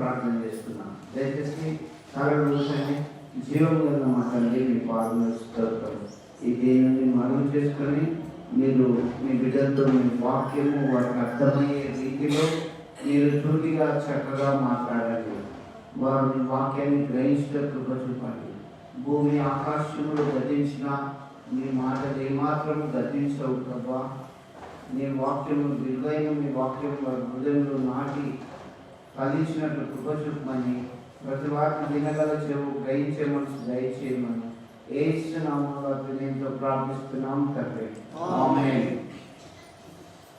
ప్రార్థన చేస్తున్నాం. దయచేసి సాగర్ జీవం గల మాట్లాడి మీ పాల్గొస్తారు. ఈ దీనిని మనం చేసుకొని మీరు మీ బిడ్డలతో మీ వాక్యము వారికి అర్థమయ్యే రీతిలో మీరు సూటిగా చక్కగా మాట్లాడండి. వారు మీ వాక్యాన్ని గ్రహించడం కృప చూపండి. భూమి ఆకాశములు గతించిన మీ మాటలు ఏమాత్రం గతించవు ప్రభా. మీ వాక్యము విలువైన మీ వాక్యం వారి హృదయంలో నాటి ఫలించినట్లు కృప చూపమని, ప్రతి వారిని వినగల చెవు గ్రహించే మనసు దయచేయమని యేసు నామములో వినయంతో ప్రార్థిస్తున్నాం తండ్రి. ఆమేన్.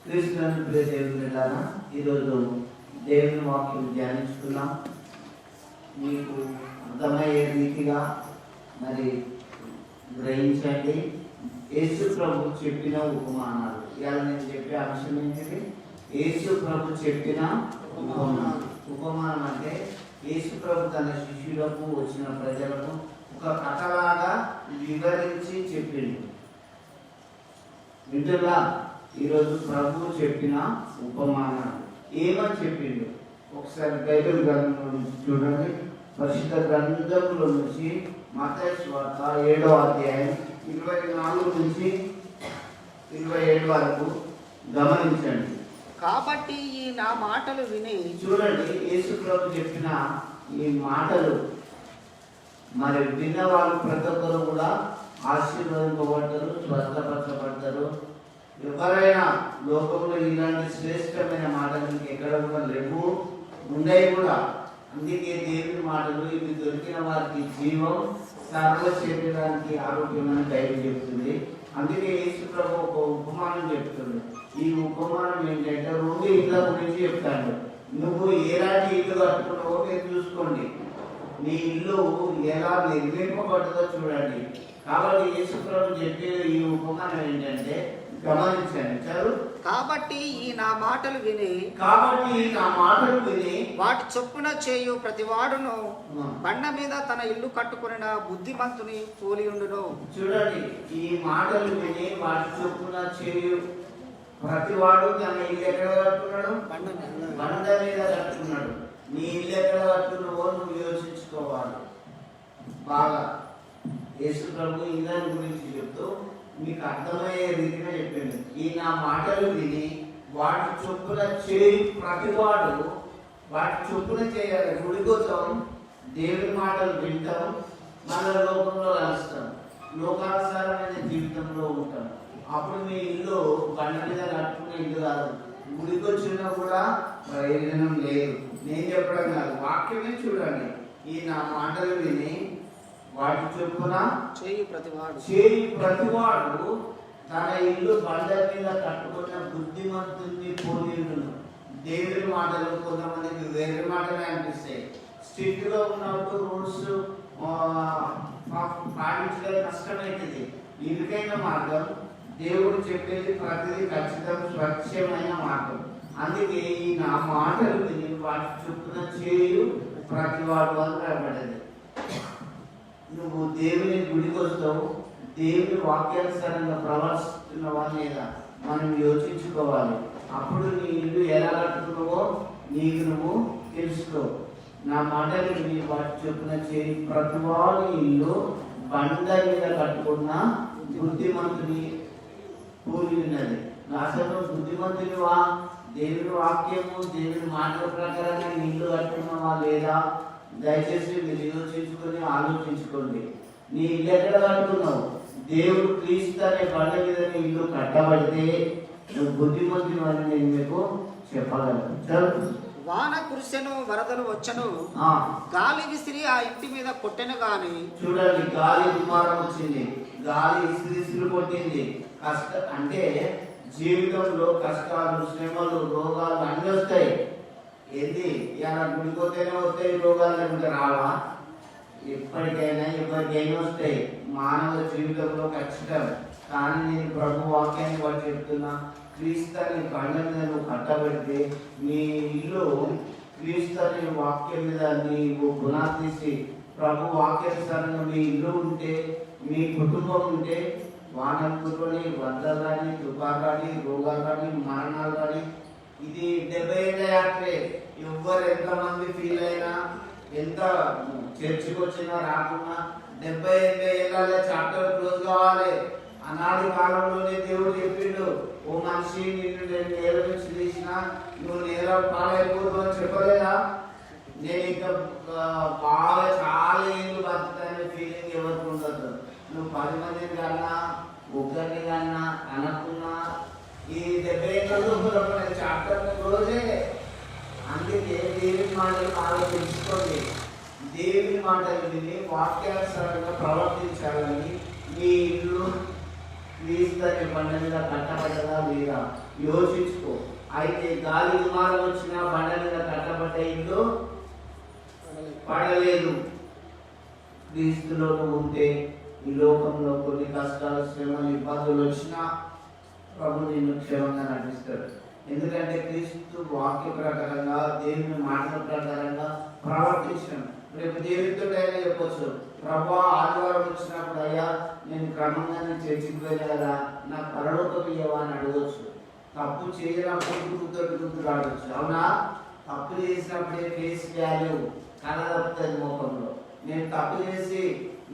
క్రీస్తునందు ప్రియ దేవుని బిడ్డలారా, ఈరోజు దేవుని వాక్యం ధ్యానించుకున్నాం. మీకు అర్థమయ్యే రీతిగా మరి గ్రహించండి. యేసు ప్రభు చెప్పిన ఉపమానాలు. ఇవాళ నేను చెప్పే అంశం ఏంటిది? యేసు ప్రభు చెప్పిన ఉపమానం. ఉపమానం అంటే యేసు ప్రభు తన శిష్యులకు వచ్చిన ప్రజలకు ఒక కథలాగా వివరించి చెప్పిండు. మిత్రులా, ఈరోజు ప్రభు చెప్పిన ఉపమానాలు ఏమని చెప్పిండు ఒకసారి బైబిల్ గ్రంథంలో నుంచి చూడండి. పరిశుద్ధ గ్రంథంలో నుంచి మత్తయి సువార్త 7వ అధ్యాయం 24 నుంచి 27 వరకు గమనించండి. కాబట్టి ఈ నా మాటలు విని. చూడండి, యేసు ప్రభు చెప్పిన ఈ మాటలు మరి విన్న వాళ్ళు ప్రతి ఒక్కరు కూడా ఆశీర్వదింపబడతారు, స్వస్థపరచబడతారు. ఎవరైనా లోకంలో ఇలాంటి శ్రేష్టమైన మాటలు ఎక్కడ కూడా లేవు, ఉండేవి కూడా. అందుకే దేవుని మాటలు ఇవి దొరికిన వారికి జీవం, సర్వ శరీరానికి ఆరోగ్యమని బైబిల్ చెప్తుంది. అందుకే యేసు ప్రభు ఒక ఉపమానం చెప్తుంది. ఈ ఉపమానం ఏంటంటే 2 ఇళ్ళ గురించి చెప్తాడు. నువ్వు ఎలాంటి ఇల్లు కట్టుకున్నావో మీరు చూసుకోండి. నీ ఇల్లు ఎలా నిర్మింపబడుతుందో చూడండి. కాబట్టి యేసు ప్రభు చెప్పే ఈ ఉపమానం ఏంటంటే గమనించండి. చదువు. కాబట్టి ఈ నా మాటలు విని. వాటి చొప్పున చేయు ప్రతి వాడును బండ మీద తన ఇల్లు కట్టుకున్న బుద్ధిమంతుని పోలి ఉండును. చూడండి, ఈ మాటలు విని వాటి చొప్పున చేయు ప్రతి వాడు తన ఇల్లు ఎక్కడ కట్టుకున్నాడు? బండ మీద కట్టుకున్నాడు. నీ ఇల్లు ఎక్కడ కట్టుకున్నావో నువ్వు యోచించుకోవాలి బాగా. యేసు ప్రభు ఇల్లు గురించి చెప్తూ మీకు అర్థమయ్యే రీతిగా చెప్పింది. ఈ నా మాటలు విని వాటి చొప్పున చేయి ప్రతివాడు వాటి చొప్పున చేయాలి. గుడికొచ్చాం, దేవుని మాటలు వింటాం, మన లోకంలో కలుస్తాం, లోకానుసారమైన జీవితంలో ఉంటాం. అప్పుడు మీ ఇల్లు బండ మీద కట్టుకునే ఇల్లు కాదు. గుడికొచ్చినా కూడా ప్రయోజనం లేదు. నేను చెప్పడం కాదు, వాక్యమే చూడండి. ఈ నా మాటలు విని వాటి చొప్పున చేయి ప్రతివాడు తన ఇల్లు బండ మీద కట్టుకున్న బుద్ధిమంతుని పోలియుడును. దేవుని మాటలు కొంతమందికి వేరే మాటలే అనిపిస్తాయి. స్ట్రిక్ట్ గా ఉన్నప్పుడు రూల్స్ పాటించడం కష్టమవుతుంది. ఇరుకైన మార్గం దేవుడు చెప్పేది ప్రతిదీ ఖచ్చితం, స్వచ్ఛమైన మార్గం. అందుకే ఈ నా మాటలు విని వాటి చొప్పున చేయు ప్రతివాడు అని రాబడ్డది. నువ్వు దేవుని గుడికి వస్తావు, దేవుని వాక్యానుసారంగా ప్రవర్తిస్తున్నావా లేదా మనం యోచించుకోవాలి. అప్పుడు నీ ఇల్లు ఎలా కట్టుకున్నావో నీకు నువ్వు తెలుసుకో. నా మాటలు నీ వాటి చొప్పున చేయి ప్రతివాడు ఇల్లు బండ మీద కట్టుకున్న బుద్ధిమంతుని పూరి ఉన్నది. అసలు బుద్ధిమంతునివా? దేవుని వాక్యము దేవుని మాటల ప్రకారంగా నీ ఇల్లు కట్టుకున్నావా లేదా? దయచేసి మీరు యోచించుకొని ఆలోచించుకోండి. నీ ఇల్లు ఎక్కడ కట్టుకున్నావు? దేవుడు క్రీస్తు అనే బండ మీద నీ ఇల్లు కట్టబడితే నువ్వు బుద్ధిమంతుని అని నేను మీకు చెప్పగలను. వాన కురిసెను, వరదలు వచ్చను, గాలి విసిరి ఆ ఇంటి మీద కొట్టెను గాని. చూడండి, గాలి దుమారం వచ్చింది, గాలి విసిరి కొట్టింది. అంటే జీవితంలో కష్టాలు, శ్రమలు, రోగాలు అన్నీ వస్తాయి. ఏంది ఇలా గుడిపోతేనే వస్తాయి రోగాలు, లేకుంటే రావా? ఎప్పటికైనా ఎవరికైనా వస్తాయి మానవ జీవితంలో ఖచ్చితం. కానీ నేను ప్రభు వాక్యాన్ని బట్టి చెప్తున్నా, క్రీస్తు అనే బండ మీద నువ్వు కట్టబెడితే నీ ఇల్లు క్రీస్తు అనే వాక్యం మీద నీవు గుణాతీసి ప్రభు వాక్యానుసారంగా మీ ఇల్లు ఉంటే, మీ కుటుంబం ఉంటే, వానకుని వరదలు కానీ, తుఫాను కానీ, రోగాలు కానీ, మరణాలు కానీ, ఇది 70 ఏళ్ల యాత్రే. ఎవరు ఎంతమంది ఫీల్ అయినా, ఎంత చర్చికి వచ్చినా రాకున్నా 70-80 ఏళ్ళ చాప్టర్ క్లోజ్ కావాలి. అనాది కాలంలోనే దేవుడు చెప్పిండు, ఓ మనిషి నిన్ను నేను నేల నుంచి తీసినా నువ్వు నేల పాలైపోదు అని చెప్పలేదా? నేను ఇంకా బాగా చాలా ఏళ్ళు బతుకుతానే ఫీలింగ్ ఎవరికి ఉండదు. నువ్వు 10 మందిని కన్నా ఒక్కరిని కన్నా అనకున్నా ఈ 70 ఏళ్ళ చాప్టర్ క్లోజే. అందుకే దేవుని మాటలు బాగా తెలుసుకోండి. దేవుని మాటలు విని వాక్యానుసారంగా ప్రవర్తించాలని మీ ఇల్లు క్రీస్తు బండ మీద కట్టబడ్డదా లేదా యోచించుకో. అయితే గాలి దుమారం వచ్చిన బండ మీద కట్టబడ్డ ఇల్లు పడలేదు. క్రీస్తులో ఉంటే ఈ లోకంలో కొన్ని కష్టాలు, శ్రమలు, ఇబ్బందులు వచ్చినా ప్రభు నిన్ను క్షేమంగా నడిపిస్తాడు. ఎందుకంటే క్రీస్తు వాక్య ప్రకారంగా, దేవుని మాటల ప్రకారంగా ప్రవర్తించడం. రేపు దేవుడితో అయినా చెప్పొచ్చు, ప్రభా ఆదివారం వచ్చినప్పుడు అయ్యా నేను క్రమంగా చర్చికి వెళ్ళగలరా, నాకు పరలోకం ఇయ్యవా అని అడగవచ్చు. తప్పు చేయనప్పుడు గుర్తు రావచ్చు. అవునా? తప్పు చేసినప్పుడే ఫేస్ వాల్యూ కళ తప్పుతుంది ముఖంలో. నేను తప్పు చేసి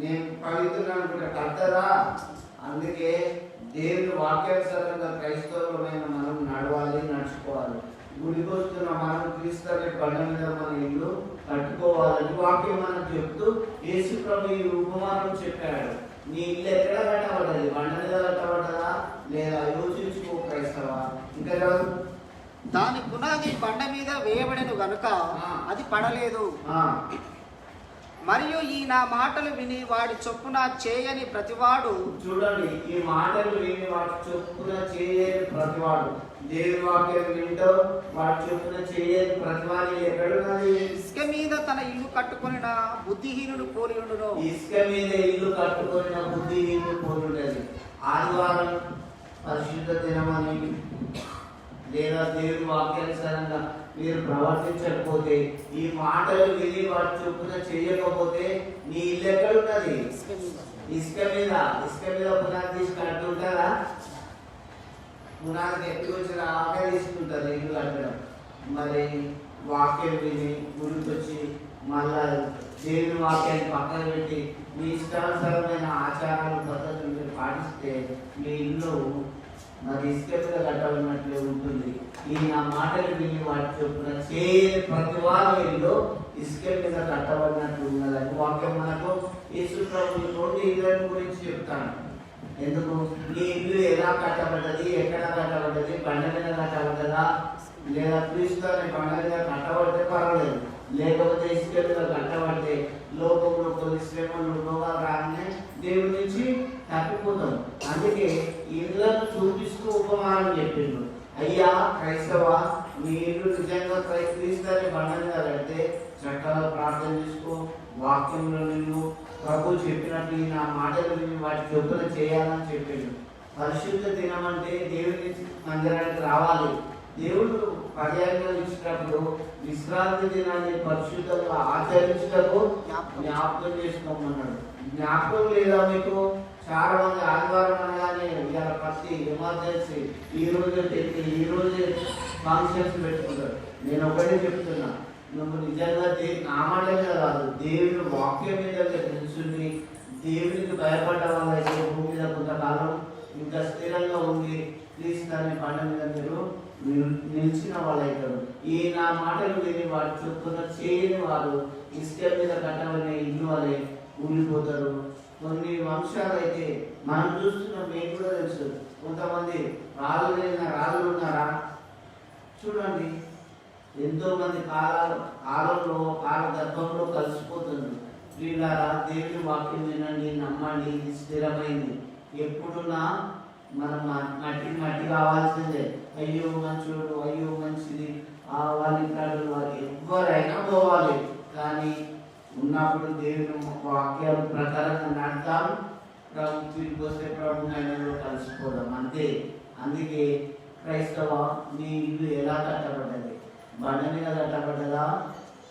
నేను పవిత్రులు అనుకుంటే కట్టదా? అందుకే దేవుని వాక్యానుసారంగా క్రైస్తవులమైన మనం నడవాలి, నడుచుకోవాలి. గుడికి వస్తున్న మనం క్రీస్తు అనే బండ మీద మన ఇల్లు కట్టుకోవాలని వాక్యం మనకు చెప్తూ యేసు ప్రభు ఈ ఉపమానం చెప్పాడు. నీ ఇల్లు ఎక్కడ కట్టబడ్డది? బండ మీద కట్టబడ్డదా లేదా? యోచించుకో క్రైస్తవా. ఇంకా దాని పునాది బండ మీద వేయబడెను గనుక అది పడలేదు. మరియు ఈ నా మాటలు విని వాడి చొప్పున చేయని ప్రతివాడు, చూడండి, ఈ మాటలు విని వాడి చొప్పున చేయని ప్రతివాడు, దేవుని వాక్యం వింటూ వాడి చొప్పున చేయని ప్రతివాడు ఎక్కడున్నది? ఇసుక మీద తన ఇల్లు కట్టుకొనిన బుద్ధిహీనుడు పోలి ఉండును. ఇసుక మీద ఇల్లు కట్టుకొనిన బుద్ధిహీనుడు పోలి ఉండేది. ఆదివారం పరిశుద్ధ దినమని లేదా దేవుని వాక్యానుసారంగా మీరు ప్రవర్తించకపోతే, ఈ మాటలు విని వాటి చొప్పున చేయకపోతే నీ ఇల్లు ఎక్కడున్నది? ఇసుక మీద. ఇసుక మీద పునాది తీసి కట్టుంటారా? పునాది ఎత్తుకు వచ్చిన ఆకే తీసుకుంటారు ఇల్లు కట్టడం. మరి వాక్యం విని గుడికి వచ్చి మళ్ళా దేవుని వాక్యాన్ని పక్కన పెట్టి మీ ఇష్టానుసారమైన ఆచారాలు, పద్ధతులు మీరు పాటిస్తే మీ ఇల్లు మరి ఇసుక మీద కట్టాలన్నట్లే ఉంటుంది. ఈ నా మాటలు విని వాటి చొప్పున చేయని ప్రతి వారు ఇల్లు ఇసుక మీద కట్టబడినట్లు ఉన్నదని వాక్యం మనకు యేసు ప్రభు 2:20 గురించి చెప్తాను. ఎందుకు? ఈ ఇల్లు ఎలా కట్టబడ్డది, ఎక్కడ కట్టబడ్డది? బండ మీద కట్టబడ్డదా లేదా క్రీస్తు అనే బండ మీద కట్టబడితే పర్వాలేదు, లేకపోతే ఇసుక మీద కట్టబడితే లోకంలో కొన్ని శ్రమలు, రోగాలు రాగానే దేవుడి నుంచి తప్పిపోతాం. అందుకే ఇళ్ళను చూపిస్తూ ఉపమానం చెప్పిండు. అయ్యా క్రైస్తవ, మీ ఇల్లు నిజంగా క్రీస్తు అనే బండ మీద కడితే చక్కగా ప్రార్థన చేసుకో, వాక్యంలో నిన్ను ప్రభు చెప్పినట్టు నా మాటలు విని వాటి చొప్పున చేయాలని చెప్పిండు. పరిశుద్ధ దినం అంటే దేవుని మందిరానికి రావాలి. దేవుడు పర్యాటనలు ఇచ్చినప్పుడు విశ్రాంతి దినాన్ని పరిశుద్ధంగా ఆచరించటకు జ్ఞాపకం చేసుకోమన్నాడు. జ్ఞాపకం లేదా మీకు? చాలా మంది ఆదివారం అనగానే ఇలా ప్రతి ఎమర్జెన్సీ ఈ రోజు ఈ రోజు ఫంక్షన్స్ పెట్టుకుంటారు. నేను ఒకటే చెప్తున్నా, నువ్వు నిజంగా నా మాట మీద కాదు, దేవుని వాక్యం మీద తెలుసుని దేవునికి భయపడ్డ వాళ్ళైతే భూమి మీద కొంతకాలం ఇంకా స్థిరంగా ఉంది క్రీస్తు అనే బండ మీద మీరు నిలిచిన వాళ్ళైతారు. ఈ నా మాటలు విని వాటి చొప్పున చేయని వారు ఇసుక మీద కట్టబడిన ఇల్లు వాళ్ళే ఊడిపోతారు. కొన్ని వంశాలు అయితే మనం చూస్తున్నాం, మీకు కూడా తెలుసు. కొంతమంది రాళ్ళు ఉన్నారా? చూడండి, ఎంతో మంది కాలంలో కాల గర్భంలో కలిసిపోతుంది. వీళ్ళారా దేవుని వాక్యం వినండి, నమ్మండి, ఇది స్థిరమైంది. ఎప్పుడున్నా మనం మట్టి కావాల్సిందే. అయ్యో మంచోడు, అయ్యో మంచిది, వాళ్ళ ఎవరైనా పోవాలి. కానీ ఉన్నప్పుడు దేవుని వాక్యం ప్రకారంగా నడతాం. ప్రభు తిరిగి వస్తే ప్రభు ఆయనలో కలిసిపోదాం, అంతే. అందుకే క్రైస్తవ, నీ ఇల్లు ఎలా కట్టబడ్డది? బండ మీద కట్టబడ్డదా,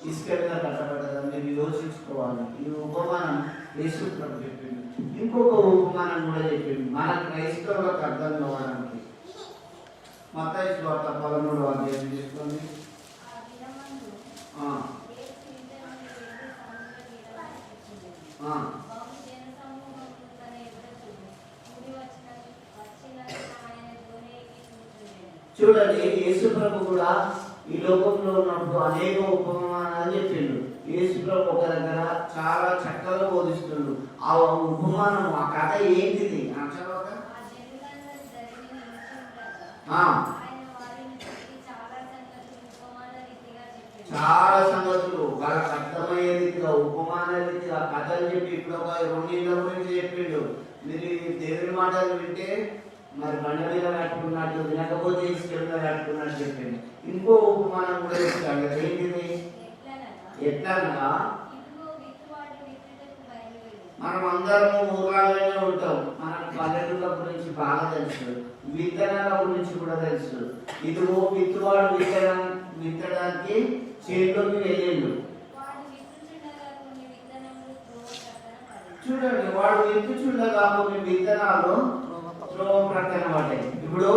ఇసుక మీద కట్టబడ్డదా? మీరు యోచించుకోవాలి. ఈ ఉపమానం యేసు ప్రభు చెప్పింది. ఇంకొక ఉపమానం కూడా చెప్పింది మన క్రైస్తవులకు అర్థం కావడానికి. మత్తయి సువార్త 13వ అధ్యాయం తీసుకోండి. ఆ, ఆ. చూడండి, యేసు ప్రభు కూడా ఈ లోకంలో ఉన్నప్పుడు అనేక ఉపమానాలు చెప్పిండు. యేసు ప్రభు ఒక దగ్గర చాలా చక్కగా బోధిస్తుండు. ఆ ఉపమానం, ఆ కథ ఏంటిది చదవక? చాలా సంగతులు వాళ్ళకి అర్థమయ్యే రీతిగా ఉపమాన రీతిగా కథలు చెప్పి ఇప్పుడు ఒక 2 ఇళ్ళ గురించి చెప్పిండు. మీరు దేవుని మాటలు వింటే మరి బండ మీద కట్టుకున్నట్టు, వినకపోతే ఇష్టంగా కట్టుకున్నట్టు చెప్పిండు. ఇంకో ఉపమానం కూడా చెప్తాడు కదా, ఏంటిది? ఎట్లనగా మనం అందరము ఊర్లలోనే ఉంటాం. మనకు పల్లెటూళ్ళ గురించి బాగా తెలుసు, విత్తనాల గురించి కూడా తెలుసు. ఇదిగో విత్తువాడు విత్తడానికి చేతిలోకి వెళ్ళిండు. చూడండి, వాడు విత్తుచుండగా కొన్ని విత్తనాలు త్రోవ ప్రక్కన పడ్డాయి. ఇప్పుడు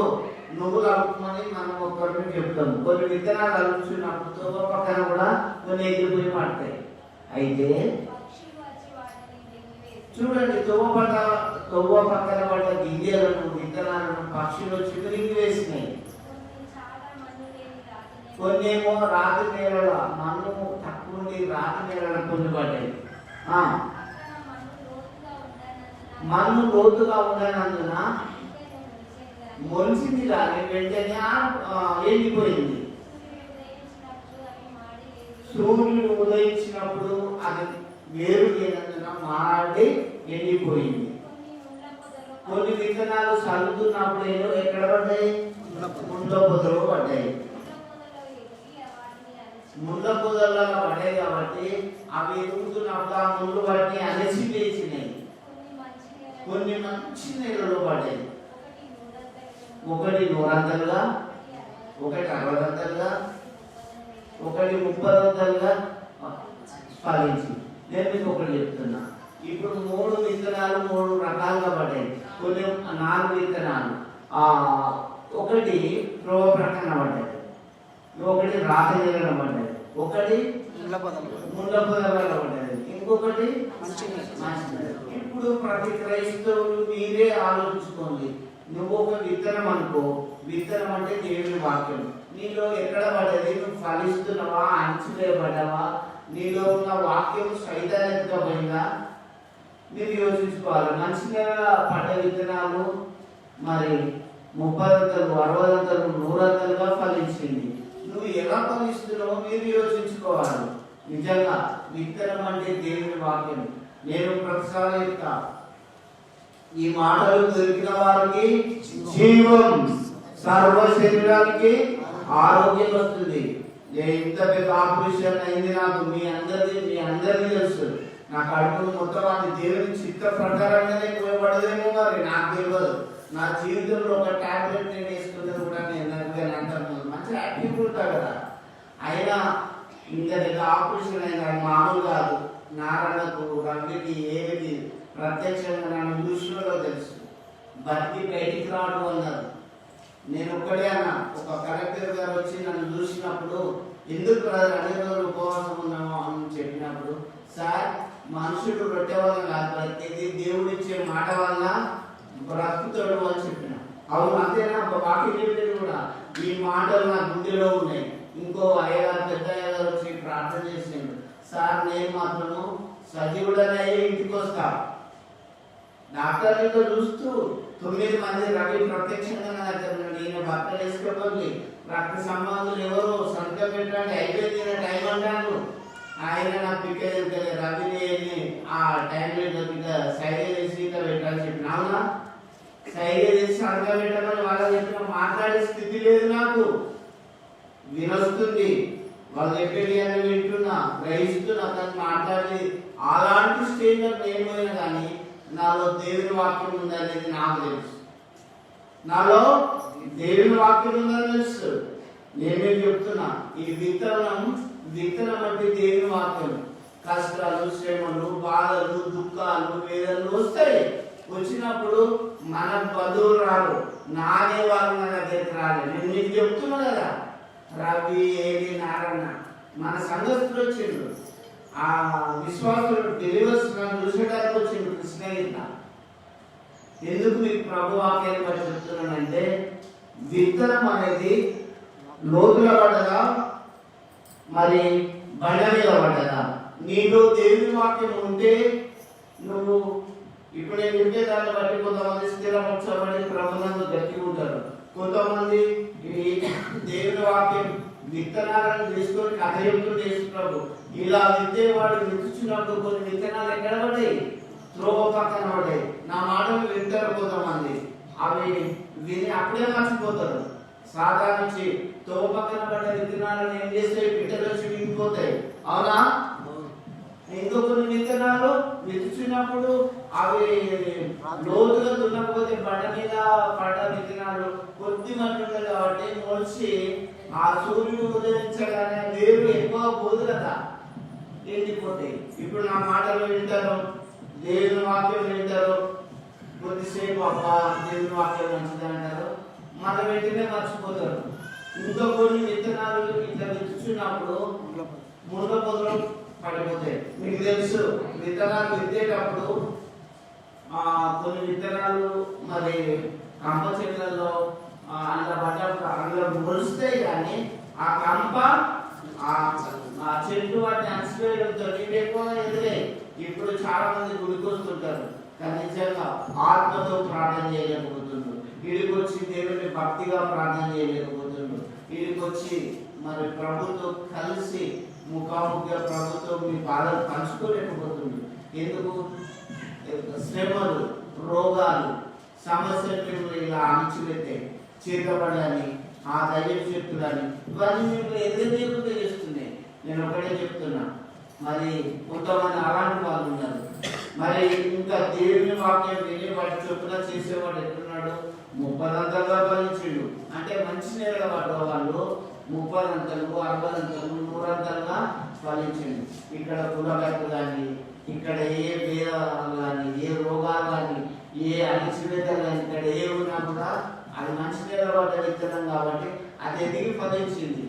నువ్వులు అలుపుకొని మనం ఒక్కరికి చెప్తాం, కొన్ని విత్తనాలు అలుపుచున్నప్పుడు త్రోవ పక్కన కూడా కొన్ని ఎగిరిపోయి పడతాయి. అయితే చూడండి, త్రోవ పక్కన పడ్డ గింజలను, విత్తనాలను పక్షులు వచ్చి మింగి వేసినాయి. కొన్నేమో రాతి నేలల, మన్ను తక్కువ రాతి నేలల కొన్ని పడ్డాయి. మన్ను లోతుగా ఉండనందున మొలిసింది కానీ వెంటనే ఎండిపోయింది. సూర్యుడు ఉదయించినప్పుడు అది వేరు లేనందున మాడి ఎండిపోయింది. కొన్ని విత్తనాలు చల్లుతున్నప్పుడు ఎక్కడ పడ్డాయి? ముళ్ళ పొదలు పడ్డాయి. ముళ్ళ పొదలలో పడ్డాయి కాబట్టి అవి ఎదుగుతున్నప్పుడు ఆ ముళ్ళు పట్టి అలసి లేచినాయి. కొన్ని మంచి నేలలో పడ్డాయి. ఒకటి 100 ఒకటి 60 ఒకటి 30 ఫలించి. నేను మీకు ఒకటి చెప్తున్నా. ఇప్పుడు 3 విత్తనాలు 3 రకాలుగా పడ్డాయి. కొన్ని 4 విత్తనాలు, ఒకటి త్రోవ ప్రక్కన పడ్డాయి, ఒకటి రాతి నేలలో పడ్డాయి, ఒకటి ముళ్ళ పొదలలో పడ్డాయి, ఇంకొకటి మంచి. ఇప్పుడు ప్రతి క్రైస్తవులు మీరే ఆలోచించుకోండి. నువ్వు ఒక విత్తనం అనుకో, విత్తనం అంటే దేవుని వాక్యం. నీలో ఎక్కడ పడ్డది? నువ్వు ఫలిస్తున్నావా? అంచులేయబడ్డావా? నీలో ఉన్న వాక్యం సైతాన్యతమైందా? మీరు యోచించుకోవాలి. మంచి నేల పడ్డ విత్తనాలు మరి 30 60 100 ఫలించింది. నువ్వు ఎలా ఫలిస్తున్నావో మీరు యోచించుకోవాలి. నిజంగా విత్తనం అంటే దేవుని వాక్యం. నేను ప్రతిసారి చెప్తా, ఈ మాటలు దొరికిన వారికి జీవం, సర్వ శరీరానికి ఆరోగ్యం వస్తుంది. ఇంత పెద్ద ఆపరేషన్ అయింది నాకు, మీ అందరికీ తెలుసు. నా కడుపును మొత్తం అది దేవుని చిత్త ప్రకారంగానే ఉపయోగపడదేమో, మరి నాకు తెలియదు. నా జీవితంలో ఒక టాబ్లెట్ నేను వేసుకున్నది కూడా నేను మంచి యాక్టివ్ ఉంటా కదా. అయినా ఇంత పెద్ద ఆపరేషన్ అయినా మామూలు కాదు. నారాయణకు, రవికి, ఏవికి ప్రత్యక్షంగా నన్ను చూసినలో తెలుసు. బతికి బయటికి రావడం అన్నారు. నేను ఒక్కడే అన్నా. ఒక కలెక్టర్ గారు వచ్చి నన్ను చూసినప్పుడు, ఎందుకు అన్ని రోజులు ఉపవాసం ఉన్నాము అని చెప్పినప్పుడు, సార్ మనుషుడు రొట్టె వల్ల కాదు బ్రతికేది, దేవుడిచ్చే మాట వల్ల బ్రతుకుతాడు అని చెప్పిన. అవును, అంతేనా? ఒక వాక్యం చెప్పేది కూడా ఈ మాటలు నా గుండెలో ఉన్నాయి. ఇంకో అయ్యగారు, పెద్ద అయ్యగారు వచ్చి ప్రార్థన చేసిండు, సార్ నేను మాత్రము సజీవుడనే ఇంటికి వస్తా. డాక్టర్లతో చూస్తూ 9 మంది రవి ప్రత్యక్షంగా ఈయన భర్త వేసుకోవాలి, రక్త సంబంధులు ఎవరు సంతకం పెట్టండి, అయిపోయింది టైం అంటాను. ఆయన నా పిక్కలు రవిని ఆ టైంలో సైగ చేసి పెట్టాలని చెప్పిన. అవునా? సైగ చేసి సంతకం పెట్టమని వాళ్ళకి చెప్పిన మాట్లాడే స్థితి లేదు నాకు. వినొస్తుంది, వాళ్ళు చెప్పేది అని వింటున్నా, గ్రహిస్తున్నా, కానీ మాట్లాడి అలాంటి స్టేజ్లో నేను పోయినా కానీ నాలో దేవుని వాక్యం ఉందనేది నాకు తెలుసు. నాలో దేవుని వాక్యం ఉందని తెలుసు. నేనే చెప్తున్నా, ఈ విత్తనం అంటే దేవుని వాక్యం. కష్టాలు, శ్రమలు, బాధలు, దుఃఖాలు, వేదనలు వస్తాయి. వచ్చినప్పుడు మన బంధువులు రారు, నానే వాళ్ళు నా దగ్గరికి రాలేదు. నేను మీకు చెప్తున్నా కదా, రవి, ఏవి, నారాయణ మన సంఘస్థులు వచ్చిండు, ఆ విశ్వాసులు డెలివర్స్ చూసేటానికి వచ్చిండు కృష్ణగిరి. ఎందుకు మీకు ప్రభు వాక్యాన్ని బట్టి చెప్తున్నానంటే, విత్తనం అనేది లోతుల పడ్డదా మరి బండ మీద పడ్డదా? నీలో దేవుని వాక్యం ఉంటే నువ్వు ఇప్పుడు నేను చెప్పే దాన్ని బట్టి కొంతమంది స్థిరపరచబడి ప్రభునందు గట్టిగా ఉంటారు. కొంతమంది దేవుని వాక్యం విత్తనాలను తీసుకొని కథ చెప్తుంటే ప్రభు ఇలా విత్తేవాడు విత్తుచున్నప్పుడు కొన్ని విత్తనాలు ఎక్కడ పడ్డాయి? త్రోవ పక్కన పడ్డాయి. నా మాటలు వింటారు కొంతమంది, అవి విని అప్పుడే మర్చిపోతారు. సాధారించి త్రోవ పక్కన పడ్డ విత్తనాలను ఏం చేస్తాయి? పిట్టలు వచ్చి వినిపోతాయి, అవునా? ఇంకో కొన్ని విత్తనాలు విత్తుచున్నప్పుడు అవి లోతుగా దున్నకపోతే బండ మీద పడ్డ విత్తనాలు కొద్ది మంది ఉంటుంది కాబట్టి మొలిచి ఆ సూర్యుడు ఉదయించగానే వేరు ఎక్కువ పోదు కదా, ఎండిపోతాయి. ఇప్పుడు నా మాటలు వింటారు, దేవుని వాక్యం వింటారు, కొద్దిసేపు అబ్బా దేవుని వాక్యం మంచిది అంటారు, మన వెంటనే మర్చిపోతారు. ఇంకా కొన్ని విత్తనాలు ఇట్లా విత్తుచున్నప్పుడు ముళ్ళ పొదలు పడిపోతాయి. మీకు తెలుసు, విత్తనాలు విత్తేటప్పుడు కొన్ని విత్తనాలు మరి కంప చెట్లలో అందులో పడ్డప్పుడు అందులో మొలుస్తాయి, కానీ ఆ కంప ఆ చెట్టు వాటిని అలసిపోయడంతో నీళ్ళు ఎక్కువ ఎదిగాయి. ఇప్పుడు చాలా మంది గుడికి వస్తుంటారు, కానీ నిజంగా ఆత్మతో ప్రార్థన చేయలేకపోతున్నారు. వీడికి వచ్చి దేవుని భక్తిగా ప్రార్థన చేయలేకపోతున్నారు. వీడికి వచ్చి మరి ప్రభుత్వం కలిసి ముఖాముఖిగా ప్రభుత్వం మీ బాధలు పంచుకోలేకపోతున్నారు. ఎందుకు? శ్రమలు, రోగాలు, సమస్యలు ఇలా అణిచిపెట్టాయి. చీకబడని ఆ దైవ శక్తులని ఇవన్నీ మీకు ఎదురుకుండా చేస్తున్నాయి. నేను ఒకటే చెప్తున్నా, మరి కొంతమంది అలాంటి వాళ్ళు ఉన్నారు. మరి ఇంకా దేవుని వాక్యం విని వాటి చొప్పున చేసేవాడు ఎట్లున్నాడు? 30 ఫలించిండు. అంటే మంచి నేల పడ్డ వాళ్ళు 30 60 100 ఫలించిండు. ఇక్కడ కులగట్టు కానీ, ఇక్కడ ఏ భేదాలు కానీ, ఏ రోగాలు కానీ, ఏ అణిచివేతలు కానీ, ఇక్కడ ఏ ఉన్నా కూడా అది మంచి నేల పడ్డ విత్తనం కాబట్టి అది ఎదిగి ఫలించింది.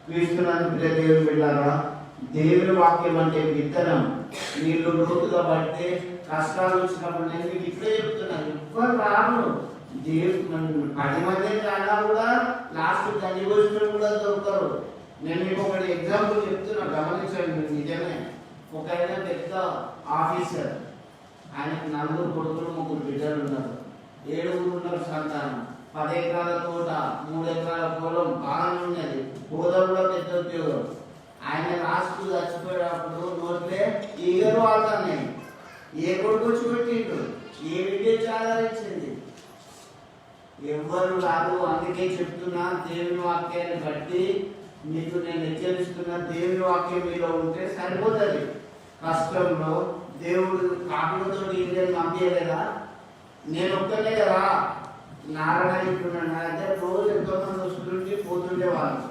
క్రీస్తునందు ప్రియ దేవుని బిడ్డలారా, దేవుని వాక్యం అంటే విత్తనం. నీళ్ళు లోతుగా పడితే కష్టాలు వచ్చినప్పుడు నేను మీకు ఇప్పుడే చెప్తున్నాను, ఎవ్వరు రాను. దేవుడు 10 మంది రానా కూడా లాస్ట్ గంజిగోష్ఠులు కూడా దొరకరు. నేను మీకు ఒకటి ఎగ్జాంపుల్ చెప్తున్నా, గమనించండి. నిజమే, ఒక ఆయన పెద్ద ఆఫీసర్, ఆయనకు 4 కొడుకులు 3 బిడ్డలు ఉన్నారు, 7 ఉన్నారు సంతానం, 10 ఎకరాల తోట, 3 ఎకరాల పొలం బాగానే ఉన్నది, హోదా కూడా పెద్ద ఉద్యోగం. ఆయన లాస్ట్ చచ్చిపోయేటప్పుడు నోట్లే ఈగరు వాళ్ళని ఏ కొడుకు వచ్చి పెట్టిండు, ఏ విద్య ఆదరించింది? ఎవ్వరు రాదు. అందుకే చెప్తున్నా, దేవుని వాక్యాన్ని బట్టి మీకు నేను హెచ్చరిస్తున్నా, దేవుని వాక్యం మీలో ఉంటే సరిపోతుంది. కష్టంలో దేవుడు కాపులతో ఇండియన్ పంపించలేదా? నేను ఒక్కనే కదా నారాయణ చెప్తున్నాను. నా దగ్గర రోజు ఎంతోమంది వస్తుంటే పోతుండే వాళ్ళు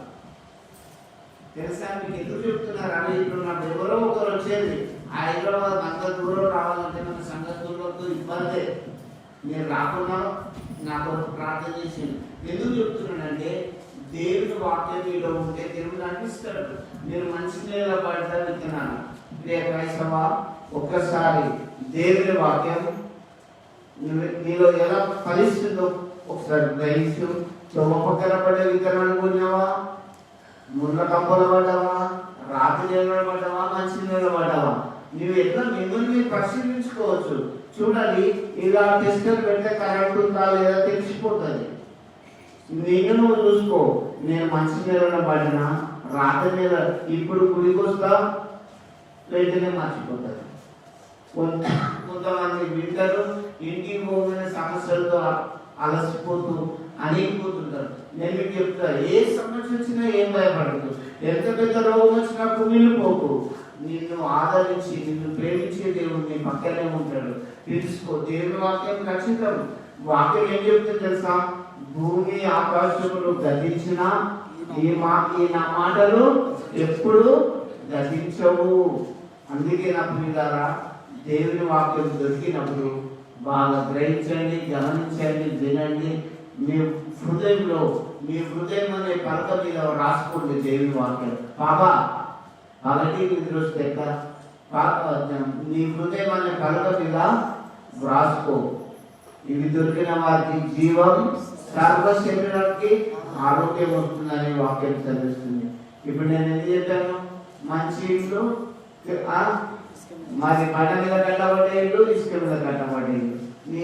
తెలుసా? మీకు ఎందుకు చెప్తున్నారు అని చెప్తున్నప్పుడు ఎవరో ఒకరు వచ్చేది. హైదరాబాద్ అంత దూరం రావాలంటే మన సంగతులకు ఇబ్బందే. నేను రాకున్నా నా కొరకు ప్రార్థన చేసింది. ఎందుకు చెప్తున్నానంటే, దేవుని వాక్యం మీలో ఉంటే దేవుడు అనిపిస్తాడు. నేను మంచి నేల పడ్డ విత్తనాను. ప్రియ క్రైస్తవ, ఒక్కసారి దేవుని వాక్యం నీలో ఎలా ఫలిస్తుందో ఒకసారి గ్రహించు. తొమ్మ పక్కన పడ్డ విత్తనాలు కొన్నావా? ముళ్ళ కంపలు పడ్డావా? రాతి నేల పడ్డావా? మంచి నేల పడ్డావా? నువ్వు ఎట్లా మిమ్మల్ని మీరు పరిశీలించుకోవచ్చు. చూడాలి, ఇలా టెస్టర్ పెడితే కరెక్ట్ ఉందా లేదా తెలిసిపోతుంది. నేను నువ్వు చూసుకో, నేను మంచి నేలలో పడినా రాత్రి నేల ఇప్పుడు గుడికి వస్తా వెంటనే మర్చిపోతారు. కొంతమంది వింటారు, ఇంటికి పోగిన సమస్యలతో అలసిపోతూ అణిగిపోతుంటారు. నేను మీకు చెప్తాను, ఏ సమస్య వచ్చినా ఏం భయపడదు. ఎంత పెద్ద రోగం వచ్చినా కుమిలిపోకు. నిన్ను ఆదరించి నిన్ను ప్రేమించే దేవుడు నీ పక్కనే ఉంటాడు. తెలుసుకో, దేవుని వాక్యం ఖచ్చితం. వాక్యం ఏం చెప్తుంది తెలుసా? భూమి ఆకాశములు గతించినా నా మాటలు ఎప్పుడు గతించవు. అందుకే నా ప్రియులారా, దేవుని వాక్యం దొరికినప్పుడు బాగా గ్రహించండి, గమనించండి, వినండి. మీ హృదయంలో మీ హృదయం అనే పలక మీద రాసుకోండి దేవుని వాక్యం. పాపా పగటి నిద్ర వస్తే నీ హృదయం అనే పలక మీద రాసుకో. ఇవి దొరికిన వారికి జీవం, సర్వ శరీరానికి ఆరోగ్యం వస్తుందని వాక్యం చదివిస్తుంది. ఇప్పుడు నేను ఎందుకు చెప్పాను? మంచి ఇల్లు మరి బండ మీద కట్టబడే ఇల్లు, ఇసుక మీద కట్టబడే ఇల్లు. నీ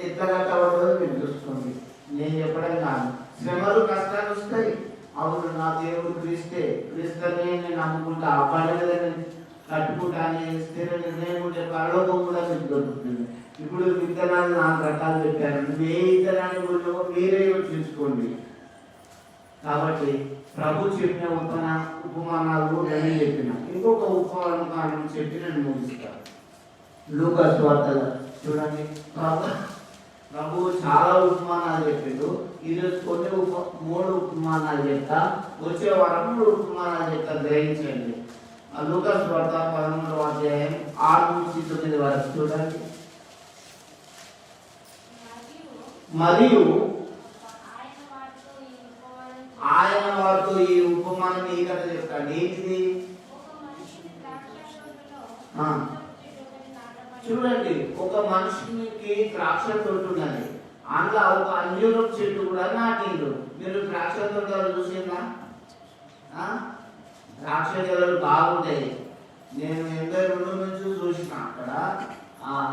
ఎట్లా కట్టబడదో మీరు చూసుకోండి. నేను చెప్పడం కాదు. శ్రమలు కష్టాలు వస్తాయి. అవును, నా దేవుడు క్రీస్తునే నేను నమ్ముకుంటా, ఆ బండ మీద నేను కట్టుకుంటానే స్థిర నిర్ణయం ఉంటే పరలోకం కూడా మీకు దొరుకుతుంది. ఇప్పుడు విత్తనాలు 4 రకాలు చెప్పారు. ఏ విత్తనాన్ని కూడా మీరే చూసుకోండి. కాబట్టి ప్రభు చెప్పిన ఉపమానాలు నేను చెప్పిన ఇంకొక ఉపమానం చెప్పి నేను ముగిస్తాను. లూకా సువార్తలో చూడండి, ప్రభు చాలా ఉపమానాలు చెప్పిండు. ఈరోజు కొన్ని 3 ఉపమానాలు చెప్తా, వచ్చే వారం 3 ఉపమానాలు చెప్తా, గ్రహించండి. లూకా సువార్త 11వ అధ్యాయం 6 నుంచి 9 వరకు చూడండి. మరియు ఆయన వారితో ఈ ఉపమానం ఈ కథ చెప్తాడు. ఏంటిది? చూడండి, ఒక మనిషికి ద్రాక్ష తోట ఉన్నది. అందులో ఒక అంజూరపు చెట్టు కూడా నాటిండు. మీరు ద్రాక్ష తోటలు చూసిందా? ద్రాక్ష గెలలు బాగుంటాయి. నేను 82 నుంచి చూసిన అక్కడ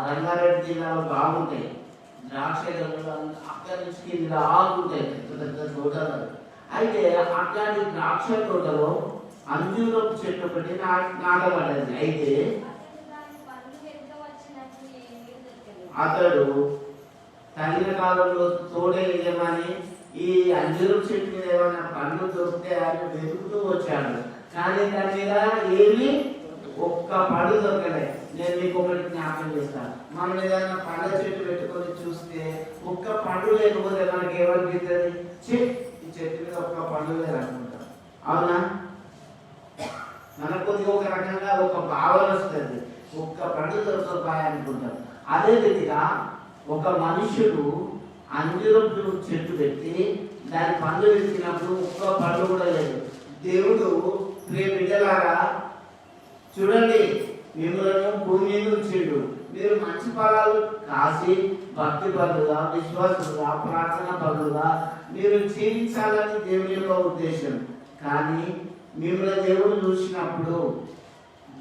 రంగారెడ్డి జిల్లాలో బాగుంటాయి ద్రాక్ష గెలలు. అక్కడి నుంచి కింద ఆగుంటాయి పెద్ద తోటలు. అయితే అట్లాంటి ద్రాక్ష తోటలో అంజూరపు చెట్టు ఒకటి నాటబడ్డది. అయితే అతడు తగిన కాలంలో తోడేయమని ఈ అంజూరపు చెట్టు మీద ఏమైనా పండ్లు దొరికితే అని వెతుకుతూ వచ్చాడు. కానీ దాని మీద ఏమి ఒక్క పండు దొరకలే. నేను మీకు ఒకటి జ్ఞాపకం చేస్తాను. మనం ఏదైనా పండ్ల చెట్టు పెట్టుకొని చూస్తే ఒక్క పండు లేకపోతే మనకి ఏమనిపిస్తుంది? చెట్టు మీద ఒక్క పండు లేదు అనుకుంటాం. అవునా? మనకు కొద్దిగా ఒక రకంగా ఒక భావన వస్తుంది, ఒక్క పండు దొరకపాయ అనుకుంటాం. అదే విధంగా ఒక మనుషుడు అంజూరపు చెట్టు పెట్టి దాని పండు వెతికినప్పుడు ఒక్క పండు కూడా లేదు. దేవుడు ప్రియ బిడ్డలారా చూడండి, మిమ్మల్ని భూమి మీద ఉంచిండు. మీరు మంచి ఫలాలు కాసి భక్తి పరులుగా, విశ్వాసులుగా, ప్రార్థన పరులుగా మీరు జీవించాలని దేవుని యొక్క ఉద్దేశం. కానీ మిమ్మల్ని దేవుడు చూసినప్పుడు,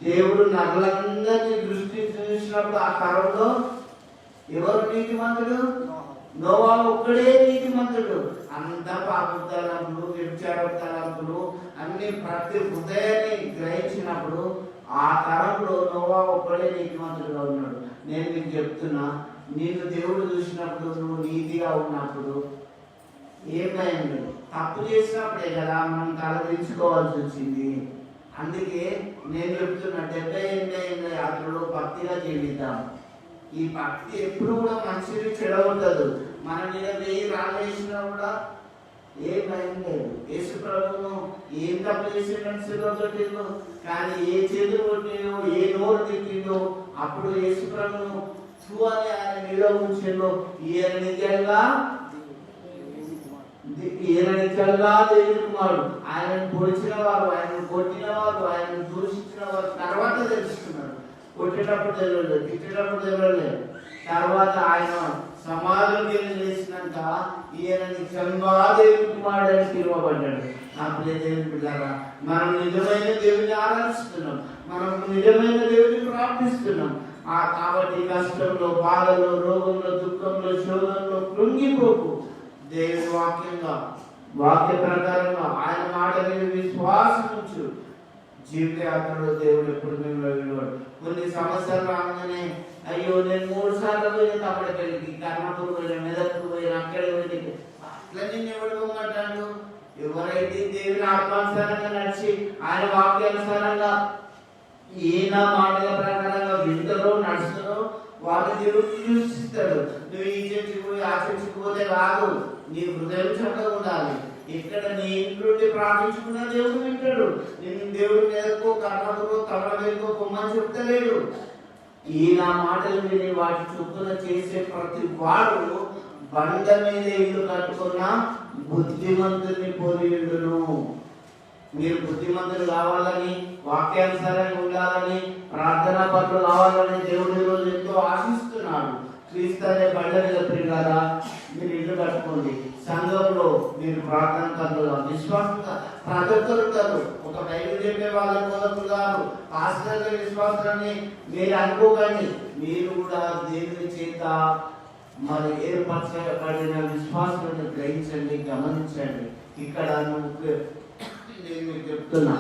దేవుడు నరులందరినీ దృష్టి చూసినప్పుడు ఆ తరంలో ఎవరు నీతిమంతుడు? నోవా ఒక్కడే నీతిమంతుడు. అంత పాపతలంపులు, వ్యభిచారతలంపులు అన్ని ప్రతి హృదయాన్ని గ్రహించినప్పుడు ఆ తరంలో నోవా ఒక్కడే నీతిమంతుడుగా ఉన్నాడు. నేను మీకు చెప్తున్నా, నిన్ను దేవుడు చూసినప్పుడు, నువ్వు నీతిగా ఉన్నప్పుడు ఏమైంది? తప్పు చేసినప్పుడే కదా మనం తలదించుకోవాల్సి వచ్చింది. అందుకే నేను చెప్తున్నా, 70-80 యాత్రలో భక్తిగా జీవిద్దాం. ఈ భక్తి ఎప్పుడు కూడా మనిషిని చెడగొట్టదు. మన మీద 1000 రాళ్ళు వేసినా కూడా ఏ భయం లేదు. యేసు ప్రభువును ఏం తప్పు చేసిండో కానీ ఏ చేతులు కొట్టిందో, ఏ నోరు తిట్టిందో అప్పుడు యేసు ప్రభువును అని ఆయన మీద ఉంచిందో ఈయన నిజంగా దేవుని కుమారుడు. ఆయనను పొడిచిన వారు, ఆయనను కొట్టిన వారు, ఆయనను దూషించిన వారు తర్వాత తెలుసుకున్నారు. కొట్టేటప్పుడు తెలియలేదు, తిట్టేటప్పుడు తెలియలేదు. తర్వాత ఆయన సమాధికి లేచినాక ఈయన నిజంగా దేవుని కుమారుడు అని పిలువబడ్డాడు. నా ప్రియ దేవుని పిల్లారా, మనం నిజమైన దేవుని ఆరాధిస్తున్నాం, మనం నిజమైన దేవుని ప్రార్థిస్తున్నాం. కాబట్టి కష్టంలో, బాధలో, రోగంలో, దుఃఖంలో, శోధంలో కృంగిపోకు. దేవుని వాక్య ప్రకారంగా ఆయన మాట మీద విశ్వాసం ఉంచు. జీవితయాత్రలో దేవుడు ఎప్పుడు మేము కొన్ని సమస్యలు రాగానే అయ్యో నేను 3 సార్లు పోయిన తప్పటికెళ్ళి కర్మకు పోయిన, మెదక్కు పోయిన, అక్కడ పోయిన అట్లా నేను ఎవడు పోమంటాడు? ఎవరైతే దేవుని ఆత్మానుసారంగా నడిచి ఆయన వాక్యానుసారంగా ఈయన మాటల ప్రకారంగా వింటారో నడుస్తారో వాళ్ళ దేవుడు చూసిస్తాడు. నువ్వు ఈ చర్చికి పోయి ఆ చర్చికి పోతే కాదు, నీ హృదయం చక్కగా ఉండాలి. ఇక్కడ నీ ఇంట్లో ప్రార్థించుకున్న దేవుడు వింటాడు. నేను దేవుడు నేర్కో, కర్ణకులో, తమలకో కొమ్మని చెప్తలేడు. ఈయన మాటలు విని వాటి చొప్పున చేసే ప్రతి వాడు బండ మీద ఇల్లు కట్టుకున్నా బుద్ధిమంతుని పోలియుండును. మీరు బుద్ధిమంతులు కావాలని, వాక్యానుసారంగా ఉండాలని, ప్రార్థనా పనులు కావాలని దేవుడు ఈరోజు ఎంతో ఆశిస్తున్నాడు. క్రీస్తు అనే బండ మీద ప్రియులారా మీరు ఇల్లు కట్టుకోండి. సంఘంలో మీరు ప్రార్థన పనులు విశ్వాసంగా ప్రతి ఒక్కరు ఉంటారు. ఒక బైబిల్ చెప్పే వాళ్ళ బోధకులు గారు పాస్టర్ల విశ్వాసాన్ని మీరు అనుకోకండి. మీరు కూడా దేవుని చేత మరి ఏర్పరచబడిన విశ్వాసాన్ని గ్రహించండి, గమనించండి. ఇక్కడ నేను మీకు చెప్తున్నా,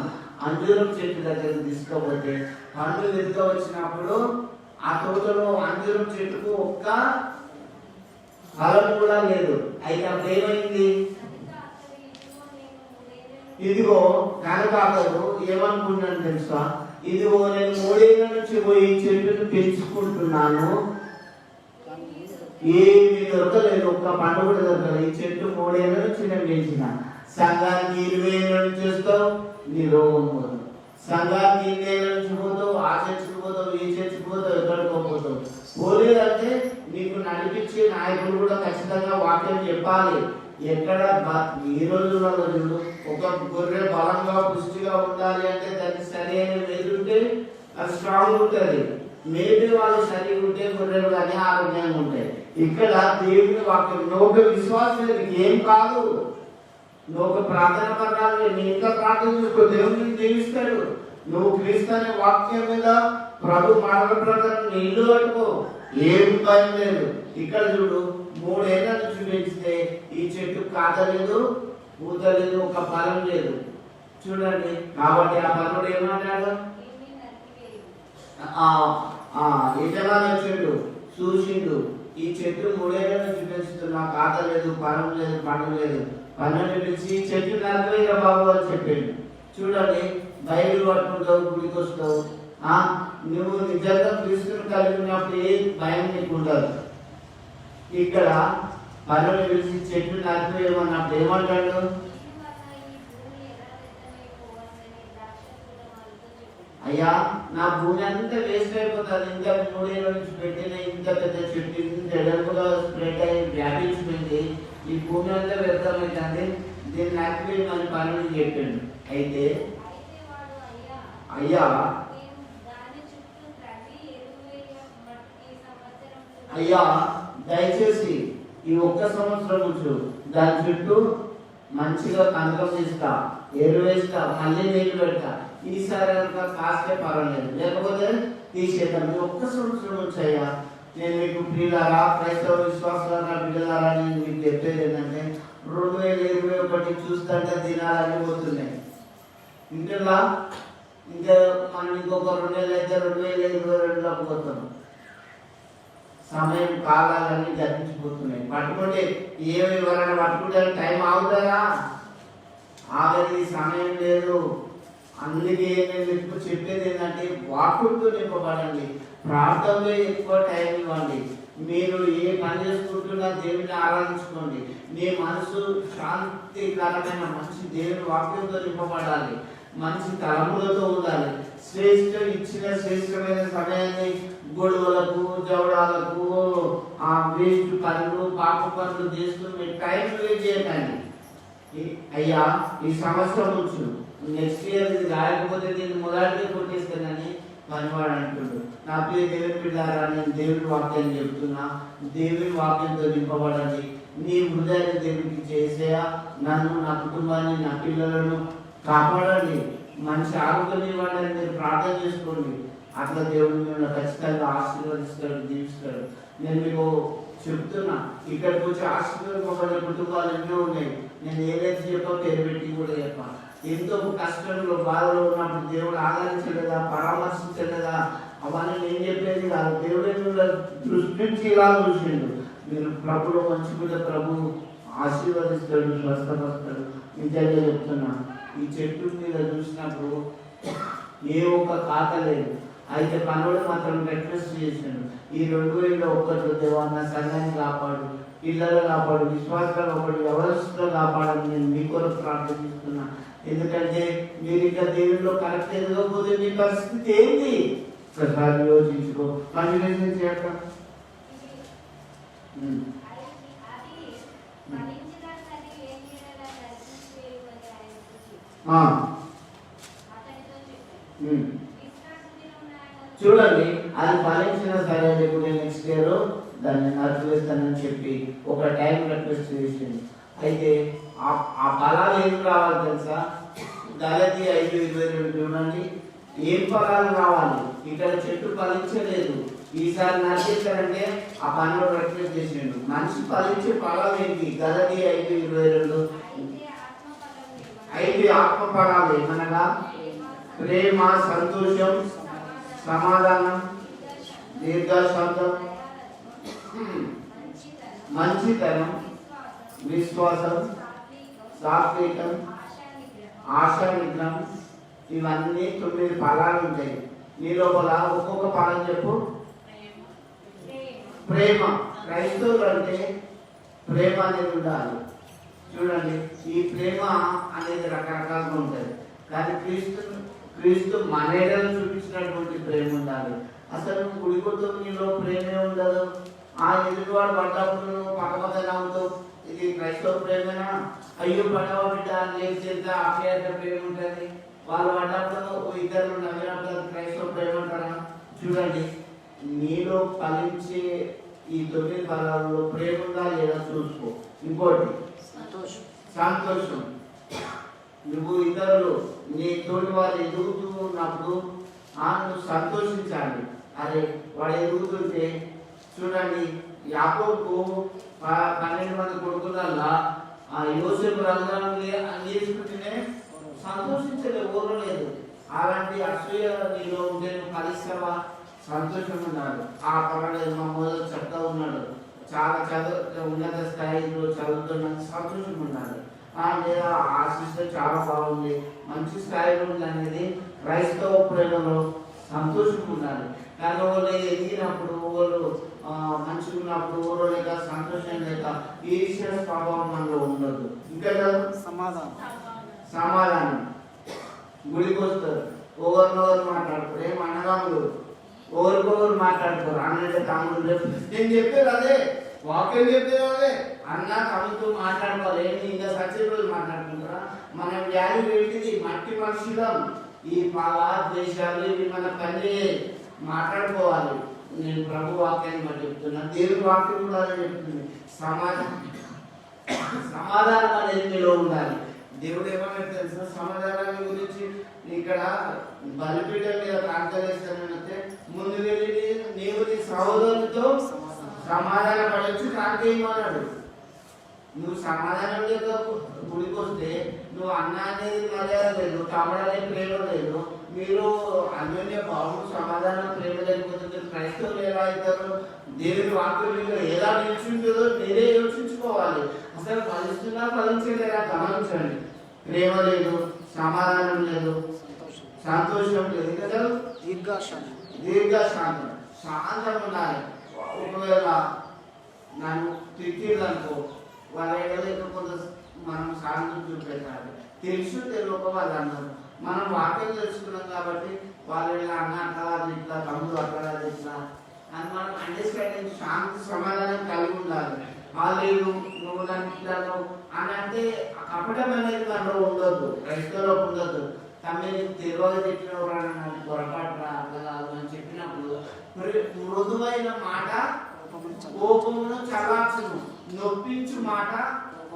అంజూరం చెట్టు దగ్గర తీసుకోపోతే పండ్లు ఎదుక వచ్చినప్పుడు ఆ తోటలో అంజూరం చెట్టుకు ఒక్క ఫలం కూడా లేదు. అయితే అప్పుడు ఏమైంది? ఇదిగో కనకాకరు ఏమనుకున్నాను తెలుసా, ఇదిగో నేను 3 ఏళ్ళ నుంచి పోయి చెట్టును పెంచుకుంటున్నాను, ఏమి దొరకలేదు, ఒక్క పండు కూడా దొరకలేదు. ఈ చెట్టు 3 ఏళ్ళ నుంచి నేను పెంచిన. సంఘానికి 20 ఏళ్ళ నుంచి వస్తావు, నీ రోగం పోతావు. సంఘానికి 20 ఏళ్ళ నుంచి పోతావు, ఆ చర్చకు పోతావు, ఈ చర్చకు పోతావు, ఎక్కడికో పోతావు. పోలేదంటే నీకు నడిపించే నాయకులు కూడా ఖచ్చితంగా వాక్యం చెప్పాలి. ఎక్కడ ఈ రోజులలో చూడు, ఒక గొర్రె బలంగా పుష్టిగా ఉండాలి అంటే దానికి సరైన ఎదురుంటే అది స్ట్రాంగ్ ఉంటుంది. మేబీ వాళ్ళు సరిగా ఉంటే గొర్రెలు కానీ ఆరోగ్యంగా ఉంటాయి. ఇక్కడ దేవుని వాక్యం, నువ్వు విశ్వాసం నీకు ఏం కాదు, నువ్వు ప్రార్థన పడాలి, నీ ఇంకా ప్రార్థన చేసుకో, దేవుడిని దీవిస్తాడు. నువ్వు క్రీస్తు అనే వాక్యం మీద ప్రభు మాటల ప్రకారం నీ ఇల్లు కట్టుకో, ఏం భయం లేదు. ఇక్కడ చూడు, 3 ఏళ్ళ నుంచి పెంచితే ఈ చెట్టు కాదలేదు, పూత లేదు, ఒక ఫలం లేదు. చూడండి, కాబట్టి ఆ ఫలుడు ఏమన్నాడు? యజమాని చెట్టు చూసిండు, ఈ చెట్టు 3 ఏళ్ళ నుంచి పెంచుతున్నా, కాత లేదు, ఫలం లేదు, పండు లేదు. 12 పిలిచి చెట్టు నరకలేక బాబు అని చెప్పాడు. చూడండి, బైబిల్ పట్టుకుంటావు, గుడికి వస్తావు, నువ్వు నిజంగా క్రీస్తుని కలిగి ఉన్నప్పుడు ఏ భయం నీకు ఉండదు. ఇక్కడ 12 పిలిచి చెట్టు నరకలేమన్నప్పుడు ఏమంటాడు? అయ్యా, నా భూమి అంతా వేస్ట్ అయిపోతుంది, ఇంకా 3 ఏళ్ళ నుంచి పెట్టిన ఇంత పెద్ద చెట్టు ఇంత ఎడల్పుగా స్ప్రెడ్ అయ్యి వ్యాపించిపోయింది, ఈ భూమి అంతా వ్యర్థమైంది, దీన్ని నరికివేయమని పనులు చెప్పాడు. అయితే అయ్యా అయ్యా దయచేసి ఈ 1 సంవత్సరం నుంచి దాని చుట్టూ మంచిగా కనకం చేస్తా, ఎరువేస్తా, మళ్ళీ నీళ్ళు పెడతా, ఈసారి కాస్తే పర్వాలేదు, లేకపోతే తీసేద్దాం. 1 సంవత్సరం నుంచి అయ్యా నేను మీకు ప్రియులారా, క్రైస్తవ విశ్వాసాల బిడ్డలారా, నేను మీకు చెప్పేది ఏంటంటే 2021 చూస్తుంటే దినాలన్నీ పోతున్నాయి. ఇంట్లో ఇంకా మనం ఇంకొక 2 నెలలు అయితే 2022లోకి పోతాం. సమయం కాలాలన్నీ గతించిపోతున్నాయి. పట్టుకుంటే ఏమి ఎవరైనా పట్టుకుంటే టైం ఆగుతారా? ఆగది, సమయం లేదు. అందుకే నేను మీకు చెప్పేది ఏంటంటే వాక్కుతో నింపబడండి, ప్రార్థనలో ఎక్కువ టైం ఇవ్వండి. మీరు ఏ పని చేసుకుంటున్నా దేవుని ఆరాధించుకోండి. మీ మనసు శాంతికరమైన మంచి దేవుని వాక్యంతో నింపబడాలి, మంచి తలములతో ఉండాలి. ఇచ్చిన శ్రేష్టమైన సమయాన్ని గొడవలకు, జవడాలకు, వేస్ట్ పనులు, పాప పనులు చేసుకుని మీరు టైం వేస్ట్ చేయకండి. అయ్యా, ఈ సంవత్సరం నుంచి నెక్స్ట్ ఇయర్ ఇది రాయకపోతే దీన్ని మొదటిగా కొట్టేస్తానని పనివాడు అంటున్నాడు. నా పేరు దేవుని పిల్లారా, నేను దేవుని వాక్యాన్ని చెప్తున్నా, దేవుని వాక్యంతో నింపబడండి. నీ హృదయాన్ని దేవునికి చేసేయా, నన్ను, నా కుటుంబాన్ని, నా పిల్లలను కాపాడండి, మంచి ఆరోగ్యం ఇవ్వండి, మీరు ప్రార్థన చేసుకోండి. అట్లా దేవుడు మిమ్మల్ని ఖచ్చితంగా ఆశీర్వదిస్తాడు, దీవిస్తాడు. నేను మీకు చెప్తున్నా, ఇక్కడికి వచ్చి ఆశీర్వదింపబడే కుటుంబాలు ఎన్నో ఉన్నాయి. నేను ఏదైతే చెప్పా పేరు పెట్టి కూడా చెప్పాను. ఎంతో కష్టంలో, బాధలో ఉన్నప్పుడు దేవుడు ఆదరించలేదా, పరామర్శించలేదా? అవన్నీ నేను చెప్పేది కాదు. దేవుడే దృష్టించి ఇలా చూసిండు. మీరు ప్రభులో మంచి బిడ్డ, ప్రభు ఆశీర్వదిస్తాడు, స్వస్థపరుస్తాడు. నిజంగా చెప్తున్నా, ఈ చెట్టు మీద చూసినప్పుడు ఏ ఒక్క ఖాత లేదు. అయితే పనులు మాత్రం రిక్వెస్ట్ చేశాడు, ఈ 2021 దేవా నా సంఘాన్ని కాపాడు, పిల్లలు కాపాడు, విశ్వాసాలు కాపాడు, వ్యవస్థలో కాపాడని నేను మీ కొరకు ప్రార్థిస్తున్నా. ఎందుకంటే మీరు ఇంకా దేవుల్లో కరెక్ట్ ఎదగకపోతే మీ పరిస్థితి ఏంటి? ఒకసారి యోచించుకో. కంటిన్యూషన్ చేయక చూడండి, అది ఫలించిన సరే లేకుంటే నెక్స్ట్ ఇయర్ దాన్ని నరికివేస్తానని చెప్పి ఒక టైం రిక్వెస్ట్ చేసింది. అయితే ఆ ఫలాలు ఏం రావాలి తెలుసా? గలతీ 5:22 చూడండి, ఏం ఫలాలు రావాలి? ఇక్కడ చెట్టు ఫలించలేదు, ఈసారి నరికేస్తారంటే ఆ పనిలో రిక్వెస్ట్ చేసిండు. మనిషి ఫలించే ఫలాలు ఏంటి? గలతీ 5:22 5 ఆత్మ ఫలాలు ఏమనగా ప్రేమ, సంతోషం, సమాధానం, దీర్ఘశాంతం, మంచితనం, విశ్వాసం, సాత్వికం, ఆశా నిగ్రహం. ఇవన్నీ 9 ఫలాలు ఉంటాయి. నీ లోపల ఒక్కొక్క ఫలం చెప్పు. ప్రేమ. క్రైస్తవులు అంటే ప్రేమ అనేది ఉండాలి. చూడండి, ఈ ప్రేమ అనేది రకరకాలుగా ఉంటుంది. కానీ క్రీస్తు మన ఎడల చూపించినటువంటి ప్రేమ ఉండాలి. అసలు గుడికొద్దు నీలో ప్రేమే ఉండదు. ఆ ఎదుటివాడు పడ్డప్పుడు నువ్వు పక్కపక్క నవ్వుతావు, ఇది క్రైస్తవ ప్రేమేనా? అయ్యో పడవ బిడ్డ లేచేంత ఆప్యాయత ప్రేమ ఉంటుంది. వాళ్ళు పడ్డప్పుడు ఇద్దరు నవ్వినప్పుడు క్రైస్తవ ప్రేమ అంటారా? చూడండి, నీలో ఫలించే ఈ 9 ఫలాల్లో ప్రేమ ఉందా లేదా చూసుకో. ఇంకోటి సంతోషం. నువ్వు ఇతరులు నీ తోటి వాళ్ళు ఎదుగుతూ ఉన్నప్పుడు నువ్వు సంతోషించాలి. అరే వాడు ఎదుగుతుంటే, చూడండి, యాకోబుకు 12 మంది కొడుకులల్లా యోసేపు రంగం నేర్చుకుంటేనే సంతోషించలే, ఊరలేదు. అలాంటి అసూయ నీలో ఉంటే నువ్వు ఫలిస్తావా? సంతోషం ఉన్నాడు. పర్వాలేదు, మా మొదలు చక్కగా ఉన్నాడు, చాలా ఉన్నత స్థాయిలో చదువుతున్న సంతోషం ఉన్నాడు. లేదా ఆ సిస్టర్ చాలా బాగుంది, మంచి స్థాయిలో ఉంది అనేది క్రైస్తవ ప్రేమలో సంతోషం ఉండాలి. కానీ వాళ్ళు ఎదిగినప్పుడు, వాళ్ళు మంచిగా ఉన్నప్పుడు, ఊరు లేక సంతోషం లేక ఈర్ష్య స్వభావం మనలో ఉండదు. ఇంకా సమాధానం. గుడికి వస్తారు, ఒకరినొకరు మాట్లాడుతారు, ఏం అన్నదమ్ములు ఒకరికొకరు మాట్లాడుతారు. అన్నట్టు తమ్ముడు రేపు నేను చెప్పేది అదే, వాక్యం చెప్పేది అదే. అన్న తమ్ముతో మాట్లాడుకోవాలి. ఏంటి ఇంకా సత్య రోజు మాట్లాడుకుంటారా? మన వ్యాధి ఏంటిది? మట్టి మనుషులం. ఈ ద్వేషాలు ఇవి మన పని మాట్లాడుకోవాలి. నేను ప్రభు వాక్యాన్ని బట్టి చెప్తున్నా, దేవుని వాక్యం కూడా అదే చెప్తుంది. సమాధానం అనేది మీలో ఉండాలి. దేవుడు ఏమన్నా తెలుసా సమాధానాన్ని గురించి? ఇక్కడ బలిపీఠం మీద ప్రార్థన చేస్తానంటే ముందు వెళ్ళి నీవు నీ సహోదరునితో సమాధాన పడవచ్చు ప్రార్థేయమన్నాడు. నువ్వు సమాధానం లేక గుడికి వస్తే నువ్వు అన్న అనేది మర్యాద లేదు, తమ్ముడు అనేది ప్రేమ లేదు. మీరు అన్యోన్య భావం, సమాధానం, ప్రేమ లేకపోతే క్రైస్తవులు ఎలా అవుతారు? దేవుని వాక్యం మీకు ఎలా నిలిచిందో మీరే యోచించుకోవాలి. అసలు ఫలిస్తున్నా ఫలించలేదా గమనించండి. ప్రేమ లేదు, సమాధానం లేదు, సంతోషం లేదు, కదా దీర్ఘశాంతం. శాంతం ఉండాలి. ఒకవేళ నన్ను తిట్టిందనుకో, వాళ్ళ ఏడలేక కొంత మనం శాంతం చూపెట్టాలి. తెలుసు తెలియక వాళ్ళు అన్నారు. మనం వాక్యం తెలుసుకున్నాం కాబట్టి వాళ్ళు ఇలా అన్న అట్లా ఇట్లా, తమ్ముడు అట్లా ఇట్లా అని మనం అండర్స్టాండింగ్, శాంతి సమాధానం కలిగి ఉండాలి. లేదు నువ్వు నన్ను ఇట్లా అని అంటే కపటం అనేది మనలో ఉండొద్దు, క్రైస్తవులో ఉండొద్దు. తమ్మిని తెలియదు చెప్పినప్పుడు నాకు పొరపాటు అట్లా కాదు అని చెప్పినప్పుడు మృదువైన మాట కోపమును చల్లార్చును, నొప్పించు మాట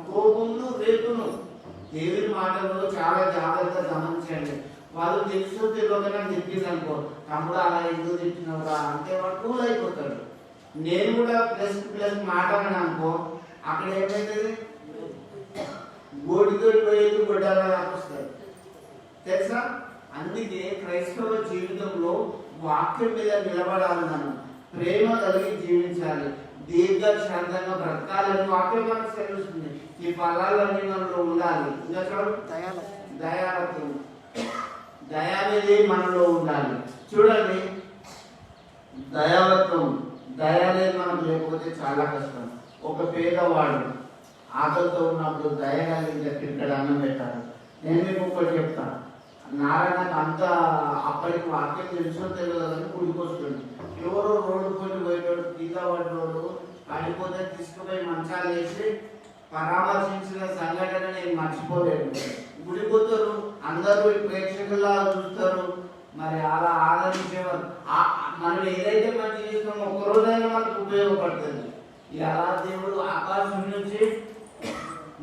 కోపమును రేపును. దేవుని మాటల్లో చాలా జాగ్రత్తగా గమనించండి. వాళ్ళు తెలుసు తెలియక చెప్పింది అనుకో, తమ్ముడు అలా ఎందుకు తెచ్చినవరా అంటే వాడు కూల్ అయిపోతాడు. నేను కూడా ప్లస్ మాట్లాడాను అనుకో, అక్కడ ఏమైతుంది? గోడితో పోయేది గొడ్డలా వస్తుంది, తెలుసా? అందుకే క్రైస్తవ జీవితంలో వాక్యం మీద నిలబడాలన్నాను. ప్రేమ కలిగి జీవించాలి, దీర్ఘశాంతంగా బ్రతకాలని వాక్యం మనకు తెలుస్తుంది. ఈ ఫలాలన్నీ మనలో ఉండాలి. ఇంకా చూడు, దయాలత్వం, దయ అనేది మనలో ఉండాలి. చూడండి, దయాలత్వం, దయ అనేది మనకు లేకపోతే చాలా కష్టం. ఒక పేదవాడు ఆకలితో ఉన్నప్పుడు దయ కలిగి ఇక్కడ అన్నం పెట్టారు. నేను మీకు ఒకటి చెప్తాను. నారాయణకు అంత అప్పటికి వాక్యం తెలుసో తెలియదు అని గుడికొస్తుంది. ఎవరో రోడ్డు పోయేటోడు, కింద పడ్డోడు పడిపోతే తీసుకుపోయి మంచాలు వేసి పరామర్శించిన సంఘటన నేను మర్చిపోలేను. గుడిపోతారు, అందరూ ప్రేక్షకుల్లా చూస్తారు. మరి అలా ఆదరించేవారు. మనం ఏదైతే మంచి చేస్తామో ఒక్కరోజైనా మనకు ఉపయోగపడుతుంది. ఇలా దేవుడు ఆకాశం నుంచి